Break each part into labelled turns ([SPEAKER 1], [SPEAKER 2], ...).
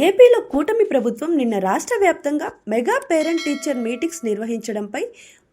[SPEAKER 1] ఏపీలో కూటమి ప్రభుత్వం నిన్న రాష్ట్ర వ్యాప్తంగా మెగా పేరెంట్ టీచర్ మీటింగ్స్ నిర్వహించడంపై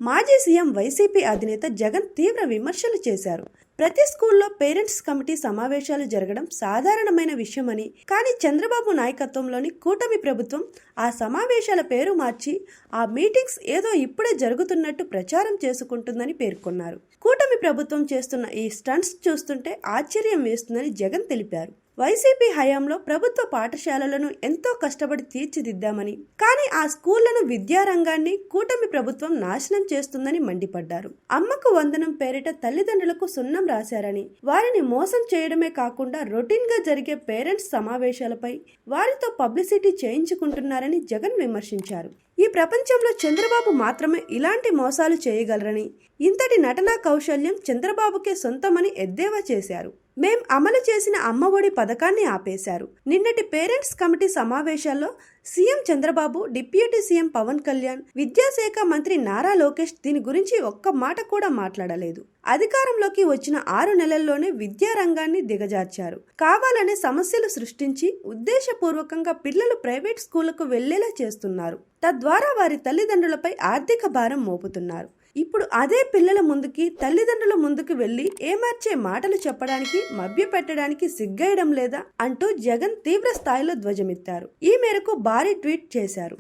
[SPEAKER 1] మాజీ సీఎం వైసీపీ అధినేత జగన్ తీవ్ర విమర్శలు చేశారు. ప్రతి స్కూల్లో పేరెంట్స్ కమిటీ సమావేశాలు జరగడం సాధారణమైన విషయమని, కానీ చంద్రబాబు నాయకత్వంలోని కూటమి ప్రభుత్వం ఆ సమావేశాల పేరు మార్చి ఆ మీటింగ్స్ ఏదో ఇప్పుడే జరుగుతున్నట్టు ప్రచారం చేసుకుంటుందని పేర్కొన్నారు. కూటమి ప్రభుత్వం చేస్తున్న ఈ స్టంట్స్ చూస్తుంటే ఆశ్చర్యం వేస్తుందని జగన్ తెలిపారు. వైసీపీ హయాంలో ప్రభుత్వ పాఠశాలలను ఎంతో కష్టపడి తీర్చిదిద్దామని, కానీ ఆ స్కూళ్లను విద్యారంగాన్ని కూటమి ప్రభుత్వం నాశనం చేస్తుందని మండిపడ్డారు. అమ్మకు వందనం పేరిట తల్లిదండ్రులకు సున్నం రాశారని, వారిని మోసం చేయడమే కాకుండా రొటీన్ గా జరిగే పేరెంట్స్ సమావేశాలపై వారితో పబ్లిసిటీ చేయించుకుంటున్నారని జగన్ విమర్శించారు. ఈ ప్రపంచంలో చంద్రబాబు మాత్రమే ఇలాంటి మోసాలు చేయగలరని, ఇంతటి నటనా కౌశల్యం చంద్రబాబుకే సొంతమని ఎద్దేవా చేశారు. మేం అమలు చేసిన అమ్మఒడి పథకాన్ని ఆపేశారు. నిన్నటి పేరెంట్స్ కమిటీ సమావేశాల్లో CM Chandrababu, deputy CM Pawan Kalyan, విద్యాశాఖ మంత్రి నారా లోకేష్ దీని గురించి ఒక్క మాట కూడా మాట్లాడలేదు. అధికారంలోకి వచ్చిన 6 నెలల్లోనే విద్యారంగాన్ని దిగజార్చారు. కావాలనే సమస్యలు సృష్టించి ఉద్దేశపూర్వకంగా పిల్లలు ప్రైవేట్ స్కూళ్లకు వెళ్లేలా చేస్తున్నారు. తద్వారా వారి తల్లిదండ్రులపై ఆర్థిక భారం మోపుతున్నారు. ఇప్పుడు అదే పిల్లల ముందుకి, తల్లిదండ్రుల ముందుకు వెళ్లి ఏమార్చే మాటలు చెప్పడానికి, మభ్యపెట్టడానికి సిగ్గేయడం లేదా అంటూ జగన్ తీవ్ర స్థాయిలో ధ్వజమెత్తారు. ఈ మేరకు భారీ ట్వీట్ చేశారు.